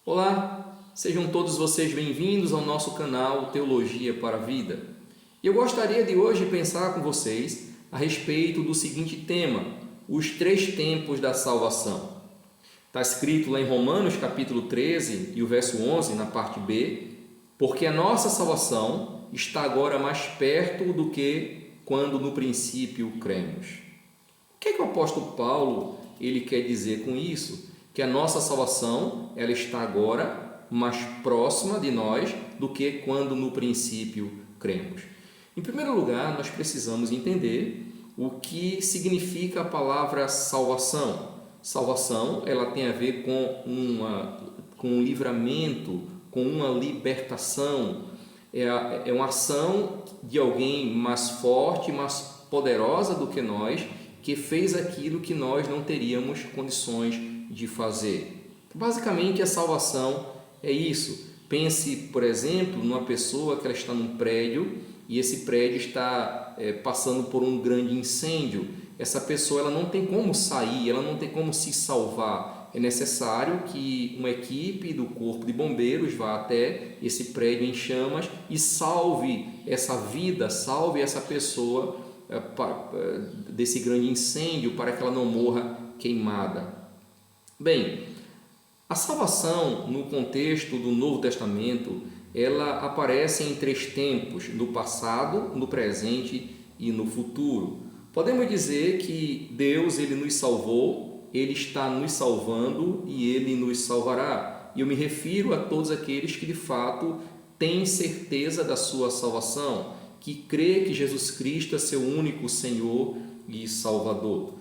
Olá, sejam todos vocês bem-vindos ao nosso canal Teologia para a Vida. Eu gostaria de hoje pensar com vocês a respeito do seguinte tema: os três tempos da salvação. Está escrito lá em Romanos capítulo 13 e o verso 11, na parte B, porque a nossa salvação está agora mais perto do que quando no princípio cremos. O que é que o apóstolo Paulo ele quer dizer com isso? Que a nossa salvação ela está agora mais próxima de nós do que quando no princípio cremos. Em primeiro lugar, nós precisamos entender o que significa a palavra salvação. Salvação ela tem a ver com um livramento, com uma libertação. É uma ação de alguém mais forte, mais poderosa do que nós, que fez aquilo que nós não teríamos condições de fazer. Basicamente, a salvação é isso. Pense, por exemplo, numa pessoa que ela está num prédio e esse prédio está passando por um grande incêndio. Essa pessoa ela não tem como sair, ela não tem como se salvar. É necessário que uma equipe do corpo de bombeiros vá até esse prédio em chamas e salve essa vida, salve essa pessoa desse grande incêndio para que ela não morra queimada. Bem, a salvação no contexto do Novo Testamento, ela aparece em três tempos: no passado, no presente e no futuro. Podemos dizer que Deus ele nos salvou, Ele está nos salvando e Ele nos salvará. E eu me refiro a todos aqueles que de fato têm certeza da sua salvação, que crê que Jesus Cristo é seu único Senhor e Salvador.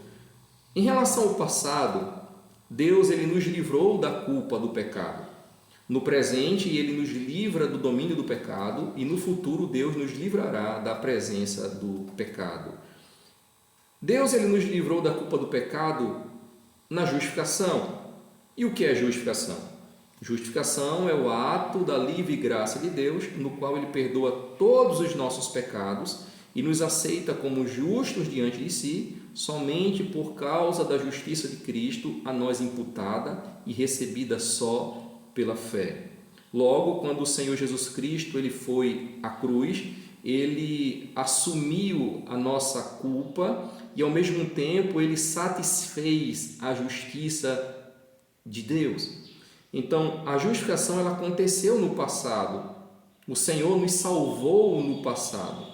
Em relação ao passado, Deus ele nos livrou da culpa do pecado. No presente, Ele nos livra do domínio do pecado e no futuro Deus nos livrará da presença do pecado. Deus ele nos livrou da culpa do pecado na justificação. E o que é justificação? Justificação é o ato da livre graça de Deus, no qual Ele perdoa todos os nossos pecados e nos aceita como justos diante de si, somente por causa da justiça de Cristo a nós imputada e recebida só pela fé. Logo, quando o Senhor Jesus Cristo ele foi à cruz, Ele assumiu a nossa culpa e ao mesmo tempo Ele satisfez a justiça de Deus. Então, a justificação ela aconteceu no passado. O Senhor nos salvou no passado.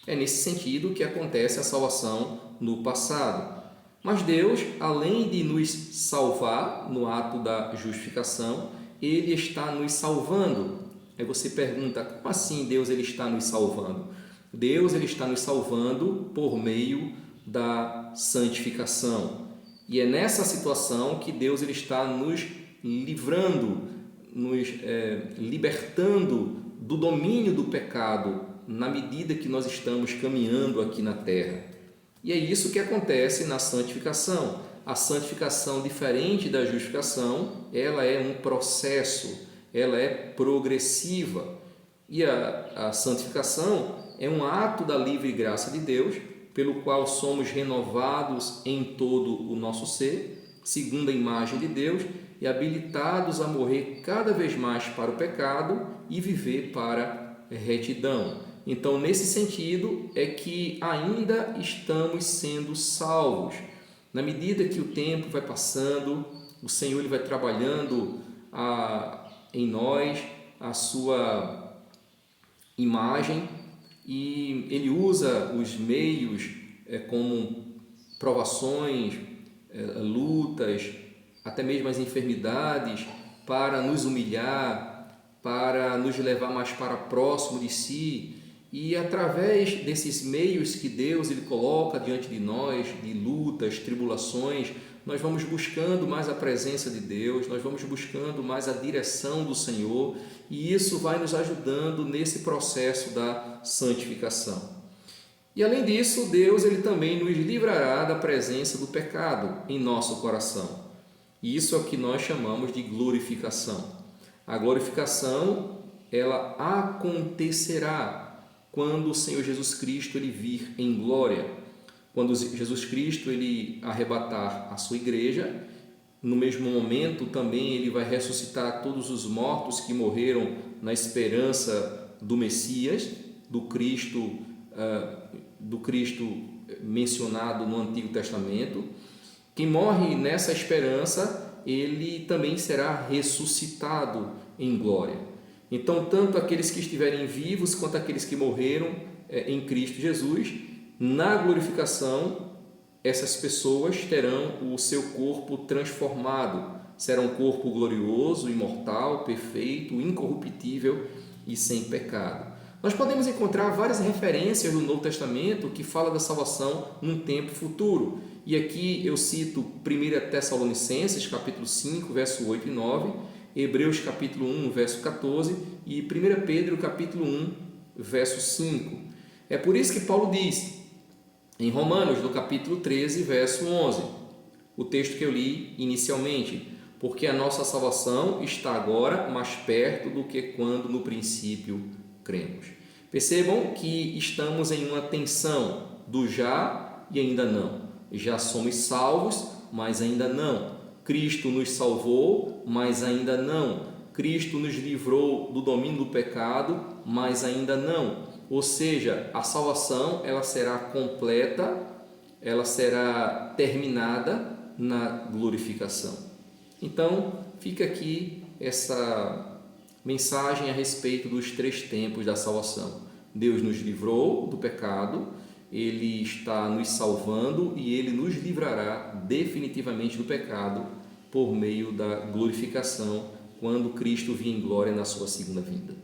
É nesse sentido que acontece a salvação no passado. Mas Deus, além de nos salvar no ato da justificação, Ele está nos salvando. Aí você pergunta, como assim Deus ele está nos salvando? Deus ele está nos salvando por meio da santificação. E é nessa situação que Deus ele está nos livrando, nos libertando do domínio do pecado, na medida que nós estamos caminhando aqui na terra. E é isso que acontece na santificação. A santificação, diferente da justificação, ela é um processo, ela é progressiva. E a santificação é um ato da livre graça de Deus, pelo qual somos renovados em todo o nosso ser, segundo a imagem de Deus, e habilitados a morrer cada vez mais para o pecado e viver para a retidão. Então, nesse sentido, é que ainda estamos sendo salvos. Na medida que o tempo vai passando, o Senhor ele vai trabalhando em nós a sua imagem e Ele usa os meios como provações, lutas, até mesmo as enfermidades, para nos humilhar, para nos levar mais para próximo de si. E através desses meios que Deus ele coloca diante de nós, de lutas, tribulações, nós vamos buscando mais a presença de Deus, nós vamos buscando mais a direção do Senhor, e isso vai nos ajudando nesse processo da santificação. E além disso, Deus ele também nos livrará da presença do pecado em nosso coração. E isso é o que nós chamamos de glorificação. A glorificação, ela acontecerá quando o Senhor Jesus Cristo ele vir em glória. Quando Jesus Cristo ele arrebatar a sua igreja, no mesmo momento também ele vai ressuscitar todos os mortos que morreram na esperança do Messias, do Cristo mencionado no Antigo Testamento. Quem morre nessa esperança, ele também será ressuscitado em glória. Então, tanto aqueles que estiverem vivos quanto aqueles que morreram em Cristo Jesus, na glorificação, essas pessoas terão o seu corpo transformado. Será um corpo glorioso, imortal, perfeito, incorruptível e sem pecado. Nós podemos encontrar várias referências no Novo Testamento que falam da salvação num tempo futuro. E aqui eu cito 1 Tessalonicenses, capítulo 5, verso 8 e 9, Hebreus, capítulo 1, verso 14 e 1 Pedro, capítulo 1, verso 5. É por isso que Paulo diz, em Romanos, no capítulo 13, verso 11, o texto que eu li inicialmente, porque a nossa salvação está agora mais perto do que quando no princípio cremos. Percebam que estamos em uma tensão do já e ainda não. Já somos salvos, mas ainda não. Cristo nos salvou, mas ainda não. Cristo nos livrou do domínio do pecado, mas ainda não. Ou seja, a salvação ela será completa, ela será terminada na glorificação. Então, fica aqui essa mensagem a respeito dos 3 tempos da salvação. Deus nos livrou do pecado, Ele está nos salvando e Ele nos livrará definitivamente do pecado por meio da glorificação, quando Cristo vir em glória na sua segunda vinda.